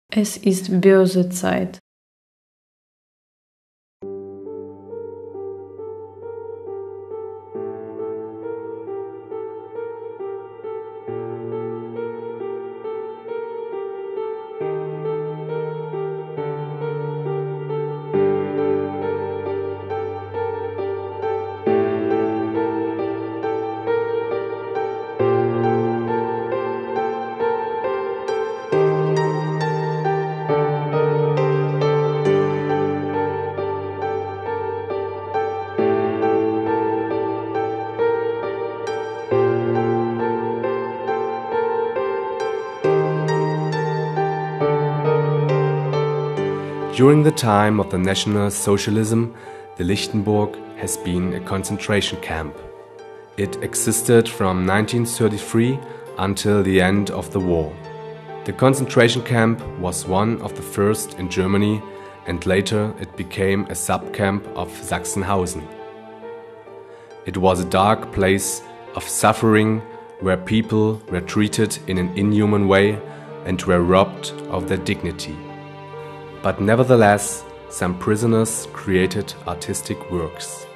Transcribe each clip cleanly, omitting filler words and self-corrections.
Es ist böse Zeit. During the time of the National Socialism, the Lichtenburg has been a concentration camp. It existed from 1933 until the end of the war. The concentration camp was one of the first in Germany, and later it became a sub-camp of Sachsenhausen. It was a dark place of suffering where people were treated in an inhuman way and were robbed of their dignity. But nevertheless, some prisoners created artistic works.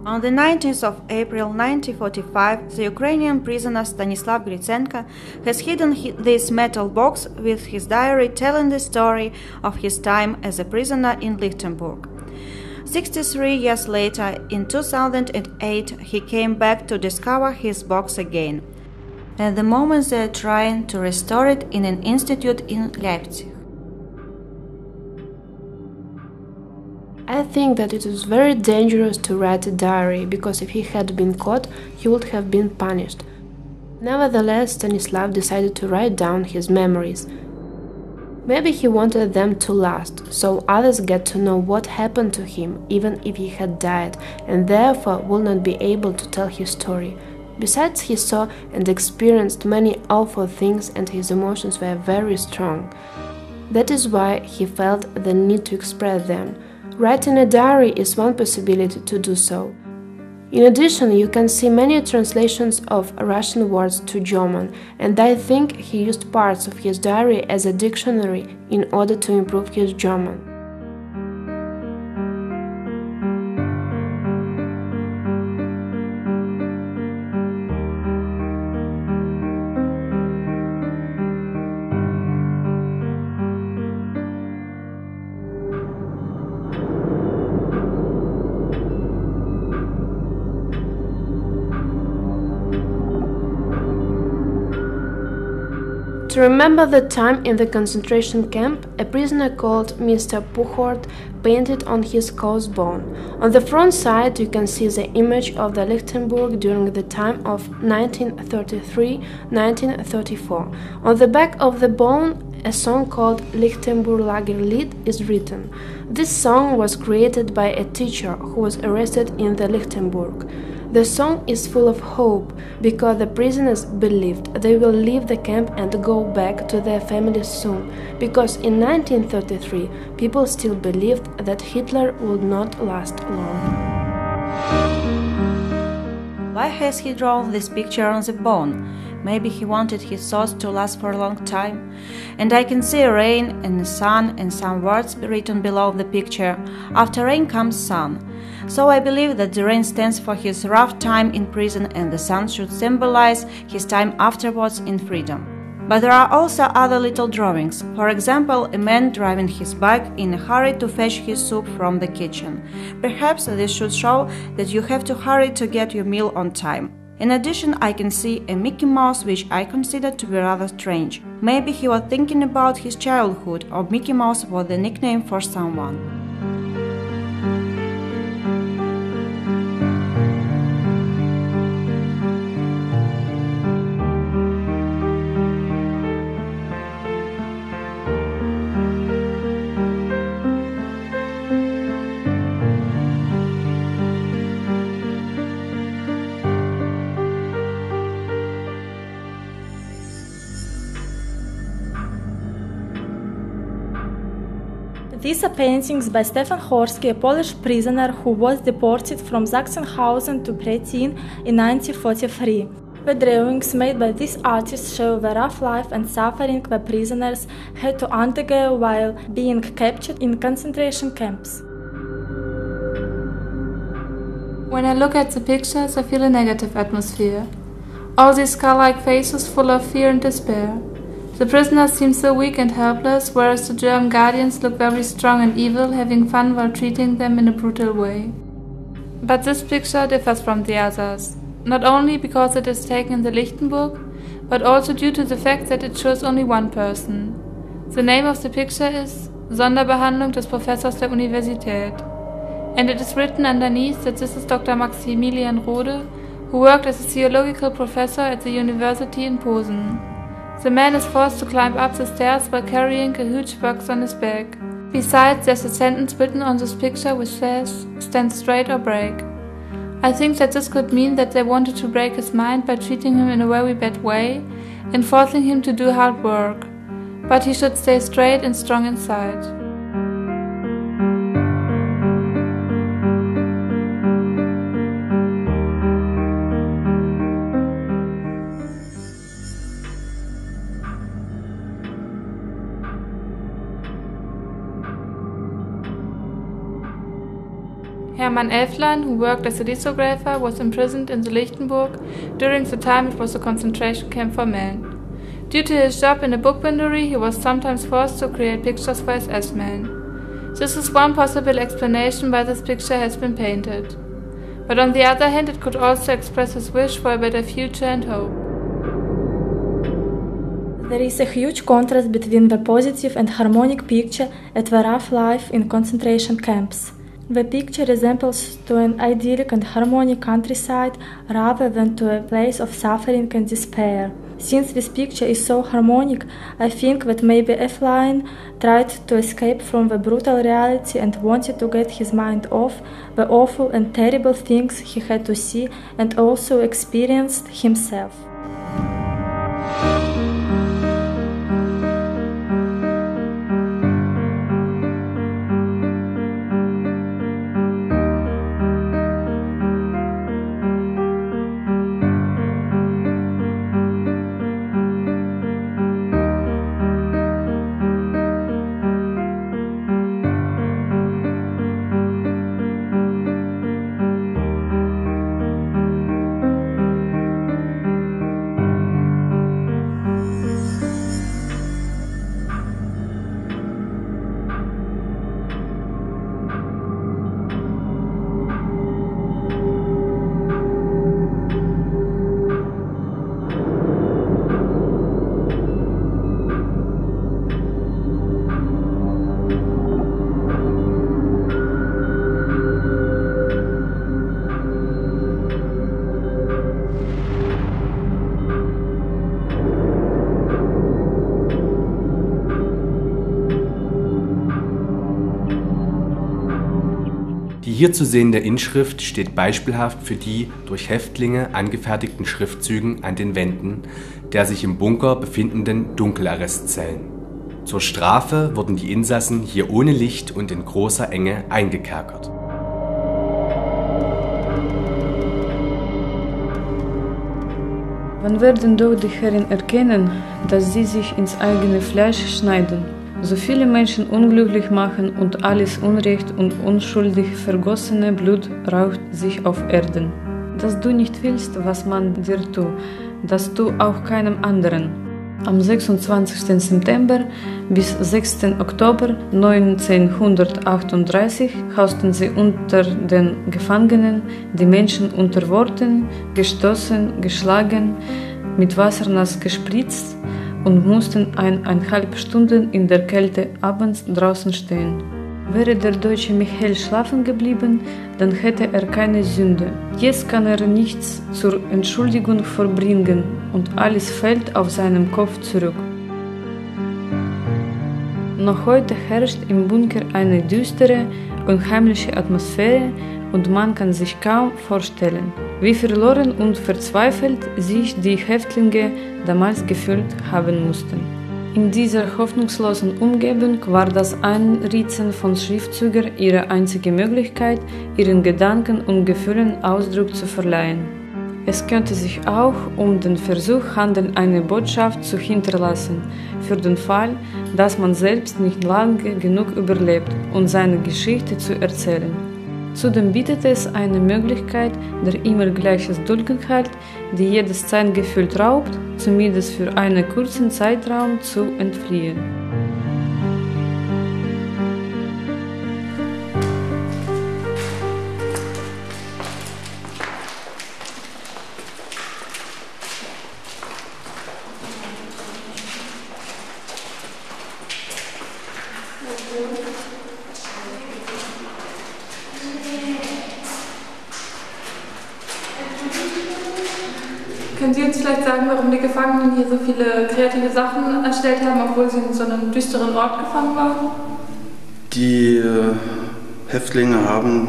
On the 19th of April 1945, the Ukrainian prisoner Stanislav Gritsenko has hidden this metal box with his diary telling the story of his time as a prisoner in Lichtenburg. 63 years later, in 2008, he came back to discover his box again. At the moment they are trying to restore it in an institute in Leipzig. I think that it is very dangerous to write a diary, because if he had been caught, he would have been punished. Nevertheless, Stanislav decided to write down his memories. Maybe he wanted them to last, so others get to know what happened to him, even if he had died, and therefore will not be able to tell his story. Besides, he saw and experienced many awful things, and his emotions were very strong. That is why he felt the need to express them. Writing a diary is one possibility to do so. In addition, you can see many translations of Russian words to German, and I think he used parts of his diary as a dictionary in order to improve his German. To remember the time in the concentration camp, a prisoner called Mr. Puchort painted on his crossbone. On the front side you can see the image of the Lichtenburg during the time of 1933-1934. On the back of the bone, a song called Lichtenburg Lagerlied is written. This song was created by a teacher who was arrested in the Lichtenburg. The song is full of hope, because the prisoners believed they will leave the camp and go back to their families soon, because in 1933 people still believed that Hitler would not last long. Why has he drawn this picture on the bone? Maybe he wanted his thoughts to last for a long time. And I can see rain and the sun and some words written below the picture. After rain comes sun. So I believe that the rain stands for his rough time in prison and the sun should symbolize his time afterwards in freedom. But there are also other little drawings. For example, a man driving his bike in a hurry to fetch his soup from the kitchen. Perhaps this should show that you have to hurry to get your meal on time. In addition, I can see a Mickey Mouse which I consider to be rather strange. Maybe he was thinking about his childhood, or Mickey Mouse was the nickname for someone. These are paintings by Stefan Horski, a Polish prisoner who was deported from Sachsen-Anhalt to Bretin in 1943. The drawings made by this artist show the rough life and suffering the prisoners had to undergo while being captured in concentration camps. When I look at the pictures, I feel a negative atmosphere. All these skull-like faces full of fear and despair. The prisoners seem so weak and helpless, whereas the German guardians look very strong and evil, having fun while treating them in a brutal way. But this picture differs from the others, not only because it is taken in the Lichtenburg, but also due to the fact that it shows only one person. The name of the picture is Sonderbehandlung des Professors der Universität, and it is written underneath that this is Dr. Maximilian Rode, who worked as a theological professor at the university in Posen. The man is forced to climb up the stairs while carrying a huge box on his back. Besides, there's a sentence written on this picture which says, "Stand straight or break." I think that this could mean that they wanted to break his mind by treating him in a very bad way and forcing him to do hard work. But he should stay straight and strong inside. Hermann Elflein, who worked as a lithographer, was imprisoned in the Lichtenburg during the time it was a concentration camp for men. Due to his job in a bookbindery, he was sometimes forced to create pictures for SS men. This is one possible explanation why this picture has been painted. But on the other hand, it could also express his wish for a better future and hope. There is a huge contrast between the positive and harmonic picture and the rough life in concentration camps. The picture resembles to an idyllic and harmonic countryside rather than to a place of suffering and despair. Since this picture is so harmonic, I think that maybe Elflein tried to escape from the brutal reality and wanted to get his mind off the awful and terrible things he had to see and also experienced himself. Die hier zu sehende Inschrift steht beispielhaft für die durch Häftlinge angefertigten Schriftzügen an den Wänden der sich im Bunker befindenden Dunkelarrestzellen. Zur Strafe wurden die Insassen hier ohne Licht und in großer Enge eingekerkert. Wann werden doch die Herren erkennen, dass sie sich ins eigene Fleisch schneiden, so viele Menschen unglücklich machen und alles Unrecht und unschuldig vergossene Blut raucht sich auf Erden. Dass du nicht willst, was man dir tut, das tu auch keinem anderen. Am 26. September bis 6. Oktober 1938 hausten sie unter den Gefangenen, die Menschen unterworfen, gestoßen, geschlagen, mit Wasser nass gespritzt und mussten 1,5 Stunden in der Kälte abends draußen stehen. Wäre der deutsche Michael schlafen geblieben, dann hätte er keine Sünde. Jetzt kann er nichts zur Entschuldigung vorbringen und alles fällt auf seinem Kopf zurück. Noch heute herrscht im Bunker eine düstere, unheimliche Atmosphäre und man kann sich kaum vorstellen, wie verloren und verzweifelt sich die Häftlinge damals gefühlt haben mussten. In dieser hoffnungslosen Umgebung war das Einritzen von Schriftzügen ihre einzige Möglichkeit, ihren Gedanken und Gefühlen Ausdruck zu verleihen. Es könnte sich auch um den Versuch handeln, eine Botschaft zu hinterlassen, für den Fall, dass man selbst nicht lange genug überlebt, um seine Geschichte zu erzählen. Zudem bietet es eine Möglichkeit der immer gleichen Dunkelheit, die jedes Zeitgefühl raubt, zumindest für einen kurzen Zeitraum zu entfliehen. Können Sie uns vielleicht sagen, warum die Gefangenen hier so viele kreative Sachen erstellt haben, obwohl sie in so einem düsteren Ort gefangen waren? Die Häftlinge haben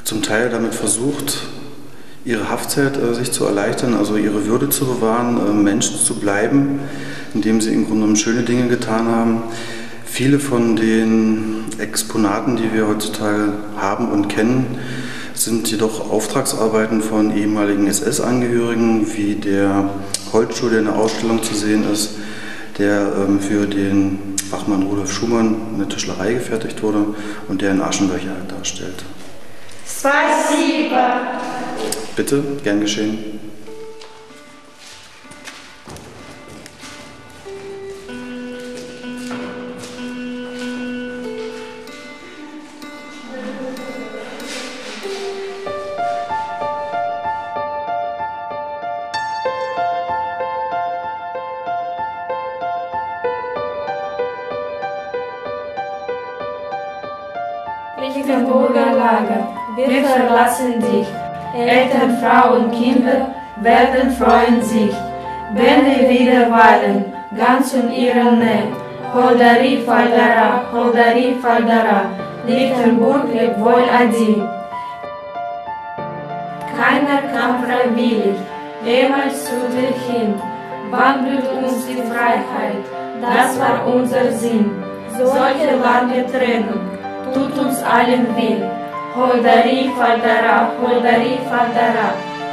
zum Teil damit versucht, ihre Haftzeit sich zu erleichtern, also ihre Würde zu bewahren, Menschen zu bleiben, indem sie im Grunde genommen schöne Dinge getan haben. Viele von den Exponaten, die wir heutzutage haben und kennen, sind jedoch Auftragsarbeiten von ehemaligen SS-Angehörigen, wie der Holzschuh, der in der Ausstellung zu sehen ist, der für den Fachmann Rudolf Schumann in der Tischlerei gefertigt wurde und der in Aschenbecher darstellt. Спасибо. Bitte, gern geschehen. Lichtenburger Lager, wir verlassen dich. Eltern, Frauen, Kinder werden freuen sich, wenn wir wieder weilen, ganz in ihrer Nähe. Holdari Faldara, Lichtenburg lebt wohl adi. Keiner kam freiwillig, jemals zu dir hin. Wann blüht uns die Freiheit? Das war unser Sinn. Solche lange Trennung tut uns allen weh. Holdari Faldara,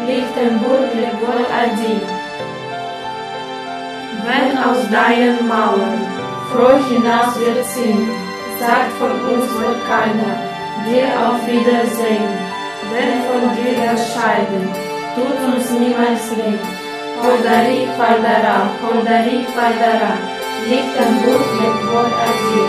Lichtenburg lebt wohl adi. Wenn aus deinen Mauern froh hinaus wir ziehen, sagt von uns wohl keiner, dir auf Wiedersehen. Wenn von dir das Scheiden tut uns niemals weh. Holdari Faldara, Lichtenburg lebt wohl adi.